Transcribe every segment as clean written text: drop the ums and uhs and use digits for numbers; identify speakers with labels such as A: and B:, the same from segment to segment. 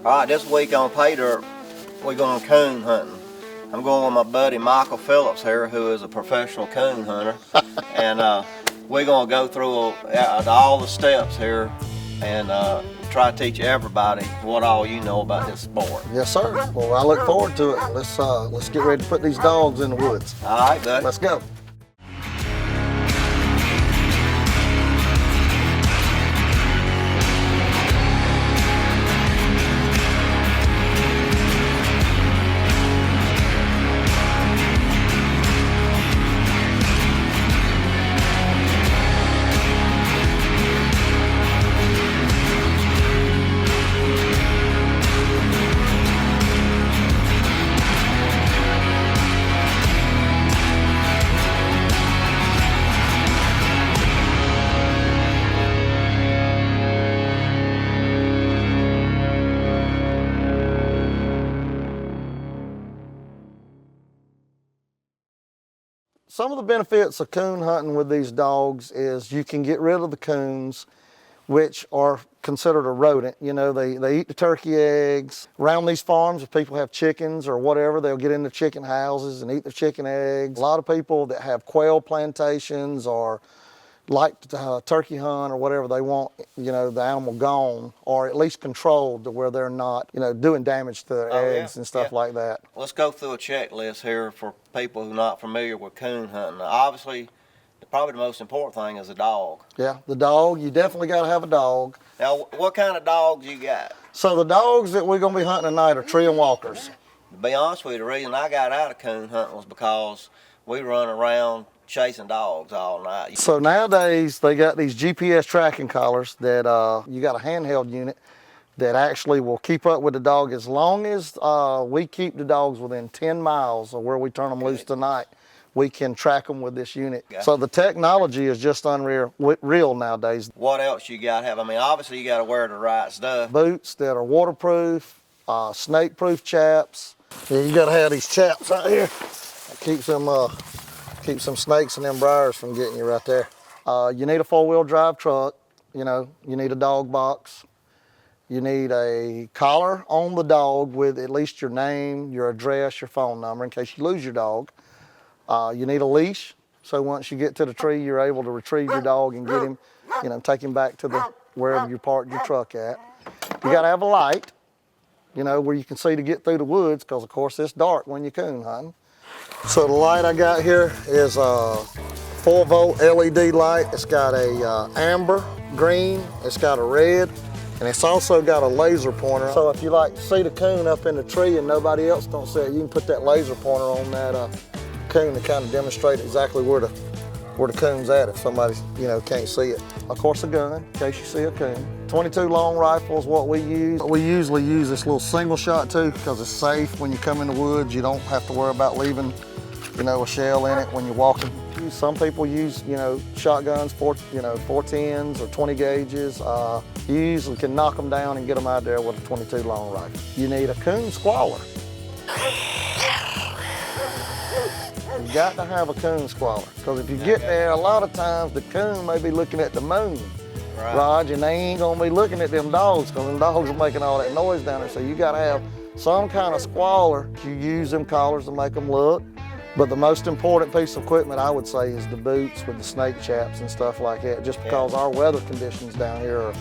A: All right, this week on PayDirt, we're going coon hunting. I'm going with my buddy Michael Phillips here, who is a professional coon hunter. And we're going to go through all the steps here and try to teach everybody what all you know about this sport.
B: Yes, sir. Well, I look forward to it. Let's get ready to put these dogs in the woods.
A: All right, buddy.
B: Let's go. Some of the benefits of coon hunting with these dogs is you can get rid of the coons, which are considered a rodent. You know, they eat the turkey eggs. Around these farms, if people have chickens or whatever, they'll get into chicken houses and eat the chicken eggs. A lot of people that have quail plantations or like to turkey hunt or whatever, they want, you know, the animal gone or at least controlled to where they're not, you know, doing damage to their eggs and stuff like that.
A: Let's go through a checklist here for people who are not familiar with coon hunting. Obviously, probably the most important thing is a dog.
B: Yeah, the dog, you definitely got to have a dog.
A: Now, what kind of dogs you got?
B: So the dogs that we're going to be hunting tonight are tree and walkers.
A: To be honest with you, the reason I got out of coon hunting was because we run around chasing dogs all night.
B: So nowadays they got these GPS tracking collars that you got a handheld unit that actually will keep up with the dog as long as we keep the dogs within 10 miles of where we turn them loose tonight. We can track them with this unit. So the technology is just unreal real nowadays.
A: What else you got to have? I mean, obviously you got to wear the right stuff.
B: Boots that are waterproof, snake-proof chaps. Yeah, you got to have these chaps out here. That keeps them snakes and them briars from getting you right there. You need a four-wheel drive truck. You know, you need a dog box. You need a collar on the dog with at least your name, your address, your phone number in case you lose your dog. You need a leash, so once you get to the tree, you're able to retrieve your dog and get him, you know, take him back to wherever you parked your truck at. You got to have a light, you know, where you can see to get through the woods, because of course it's dark when you're coon hunting. So the light I got here is a 4-volt LED light. It's got a amber, green, it's got a red, and it's also got a laser pointer. So if you like to see the coon up in the tree and nobody else don't see it, you can put that laser pointer on that coon to kind of demonstrate exactly where the coon's at if somebody, you know, can't see it. Of course, a gun in case you see a coon. 22 long rifle is what we use. We usually use this little single shot too because it's safe when you come in the woods. You don't have to worry about leaving, you know, a shell in it when you're walking. Some people use, you know, shotguns, 410s or 20 gauges. You usually can knock them down and get them out there with a 22 long rifle. You need a coon squalor. You got to have a coon squalor, because if you get there, a lot of times the coon may be looking at the moon, Raj, and they ain't gonna be looking at them dogs, because them dogs are making all that noise down there. So you got to have some kind of squalor. You use them collars to make them look. But the most important piece of equipment, I would say, is the boots with the snake chaps and stuff like that, just because our weather conditions down here are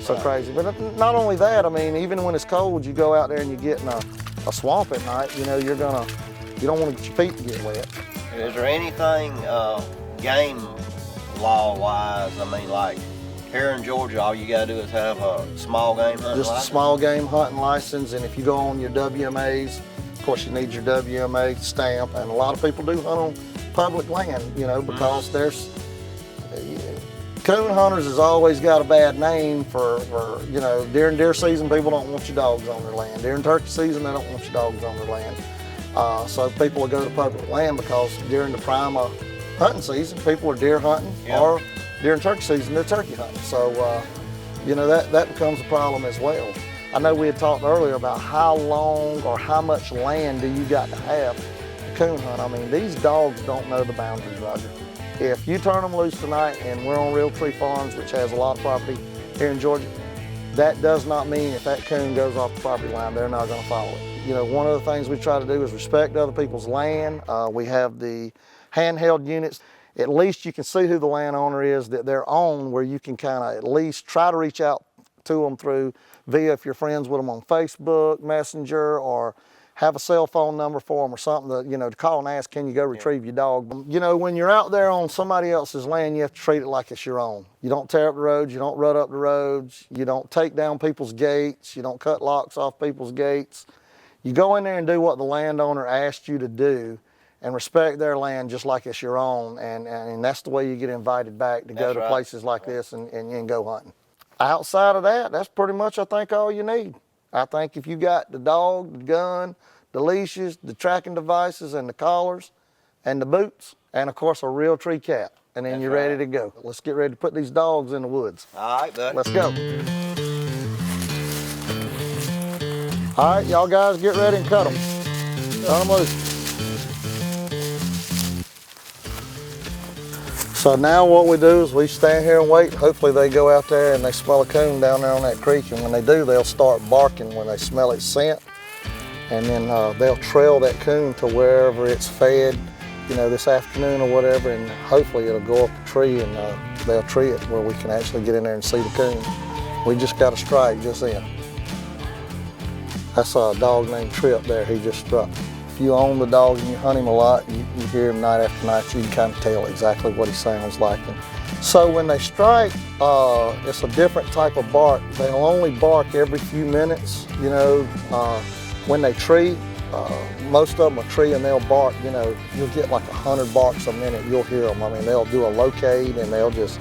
B: so crazy. But not only that, I mean, even when it's cold, you go out there and you get in a swamp at night, you know, you don't want your feet to get wet.
A: Is there anything game law-wise, I mean, like here in Georgia, all you gotta do is have a small game hunting license?
B: Just a small game hunting license, and if you go on your WMAs, of course you need your WMA stamp, and a lot of people do hunt on public land, you know, because there's, coon hunters has always got a bad name for, you know, during deer season, people don't want your dogs on their land. During turkey season, they don't want your dogs on their land. So people will go to public land because during the prime of hunting season, people are deer hunting, or during turkey season, they're turkey hunting. So, you know, that becomes a problem as well. I know we had talked earlier about how long or how much land do you got to have to coon hunt. I mean, these dogs don't know the boundaries, Roger. If you turn them loose tonight, and we're on Realtree Farms, which has a lot of property here in Georgia, that does not mean if that coon goes off the property line, they're not going to follow it. You know, one of the things we try to do is respect other people's land. We have the handheld units. At least you can see who the landowner is that they're on, where you can kind of at least try to reach out to them through via if you're friends with them on Facebook, Messenger, or have a cell phone number for them or something to, you know, to call and ask, can you go retrieve your dog? You know, when you're out there on somebody else's land, you have to treat it like it's your own. You don't tear up the roads, you don't rut up the roads, you don't take down people's gates, you don't cut locks off people's gates. You go in there and do what the landowner asked you to do and respect their land just like it's your own, and that's the way you get invited back to go to places like this and go hunting. Outside of that, that's pretty much, I think, all you need. I think if you got the dog, the gun, the leashes, the tracking devices, and the collars, and the boots, and of course a Realtree cap, and then you're ready to go. Let's get ready to put these dogs in the woods.
A: All right, buddy.
B: Let's go. All right, y'all guys get ready and cut them. Cut them loose. So now what we do is we stand here and wait. Hopefully they go out there and they smell a coon down there on that creek, and when they do, they'll start barking when they smell its scent. And then they'll trail that coon to wherever it's fed, you know, this afternoon or whatever, and hopefully it'll go up a tree and they'll tree it where we can actually get in there and see the coon. We just got a strike just then. That's a dog named Trip there, he just struck. If you own the dog and you hunt him a lot, you hear him night after night, you can kind of tell exactly what he sounds like. And so when they strike, it's a different type of bark. They'll only bark every few minutes, you know. When they tree, most of them will tree and they'll bark, you know, you'll get like 100 barks a minute, you'll hear them. I mean, they'll do a locate and they'll just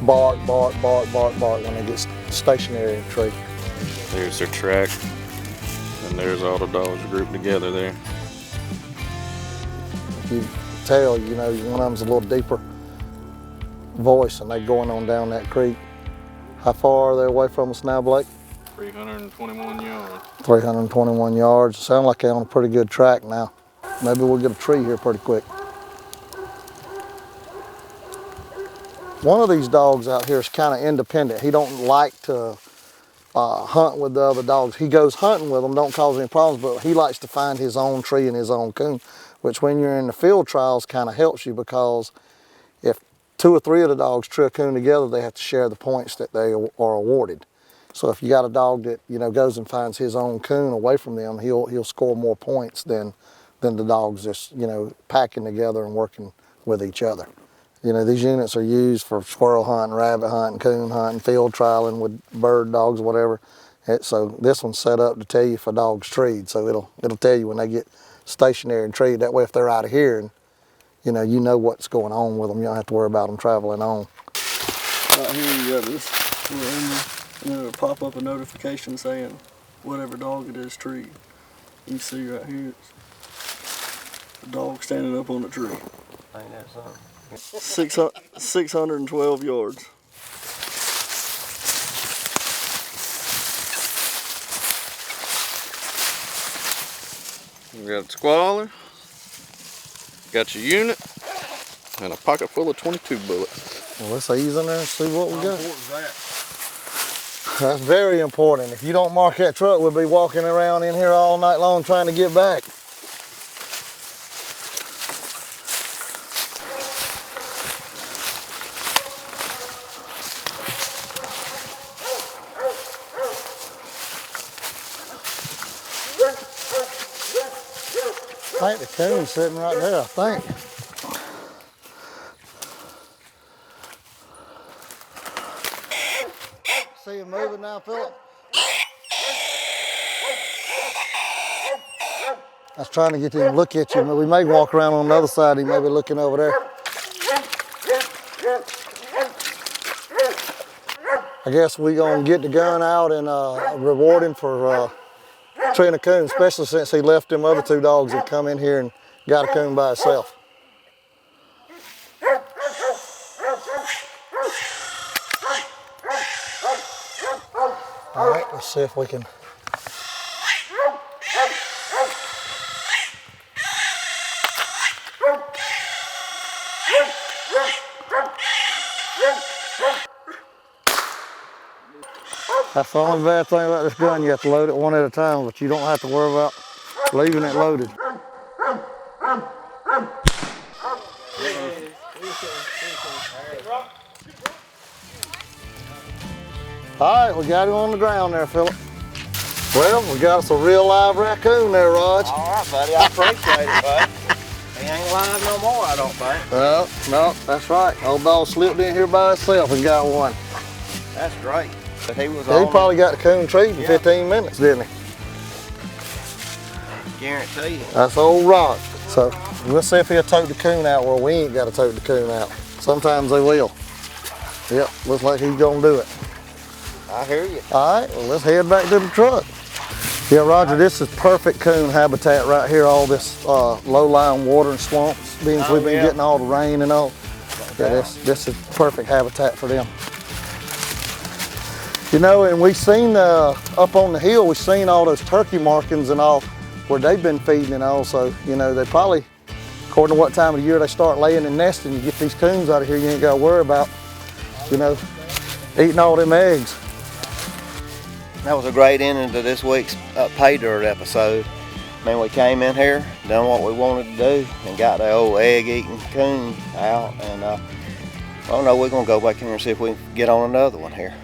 B: bark, bark, bark, bark, bark when they get stationary in the tree.
C: There's their track, and there's all the dogs grouped together there.
B: You tell, you know, one of them's a little deeper voice and they're going on down that creek. How far are they away from us now, Blake?
C: 321 yards.
B: 321 yards. Sound like they're on a pretty good track now. Maybe we'll get a tree here pretty quick. One of these dogs out here is kind of independent. He don't like to hunt with the other dogs. He goes hunting with them, don't cause any problems, but he likes to find his own tree and his own coon, which when you're in the field trials kind of helps you, because if 2 or 3 of the dogs tree a coon together, they have to share the points that they are awarded. So if you got a dog that, you know, goes and finds his own coon away from them, he'll score more points than the dogs just, you know, packing together and working with each other. You know, these units are used for squirrel hunting, rabbit hunting, coon hunting, field trialing with bird dogs, whatever. So this one's set up to tell you if a dog's treed. So it'll tell you when they get stationary and treed. That way, if they're out of here, and you know what's going on with them. You don't have to worry about them traveling on.
D: Right here you got this, and it'll pop up a notification saying whatever dog it is treed. You can see right here, it's a dog standing up on a tree.
A: Ain't that something?
D: 612 yards.
C: You got squaller, got your unit, and a pocket full of 22 bullets.
B: Well, let's ease in there and see what we got. That's very important. If you don't mark that truck, we'll be walking around in here all night long trying to get back. I think the coon's sitting right there, I think. See him moving now, Philip? I was trying to get him to look at you, but we may walk around on the other side. He may be looking over there. I guess we're gonna get the gun out and reward him for treeing a coon, especially since he left them other 2 dogs that come in here and got a coon by itself. All right, let's see if we can. That's the only bad thing about this gun. You have to load it one at a time, but you don't have to worry about leaving it loaded. All right, we got him on the ground there, Philip. Well, we got us a real live raccoon there, Rog.
A: All right, buddy. I appreciate it, buddy. He ain't live no more, I don't think.
B: No, that's right. Old dog slipped in here by himself and got one.
A: That's great. But he was
B: He probably got the coon treed in 15 minutes, didn't he?
A: Guarantee you.
B: That's old Rock. So we'll see if he'll tote the coon out where we ain't got to tote the coon out. Sometimes they will. Yep, looks like he's gonna do it.
A: I hear you.
B: All right, well, let's head back to the truck. Yeah, Roger, this is perfect coon habitat right here. All this low-lying water and swamps, being we've been getting all the rain and all. Yeah, this is perfect habitat for them. You know, and we've seen up on the hill, we've seen all those turkey markings and all where they've been feeding and all. So, you know, they probably, according to what time of the year they start laying and nesting, you get these coons out of here, you ain't got to worry about, you know, eating all them eggs.
A: That was a great ending to this week's PayDirt episode. I mean, we came in here, done what we wanted to do, and got the old egg-eating coon out. And I don't know, we're gonna go back in here and see if we can get on another one here.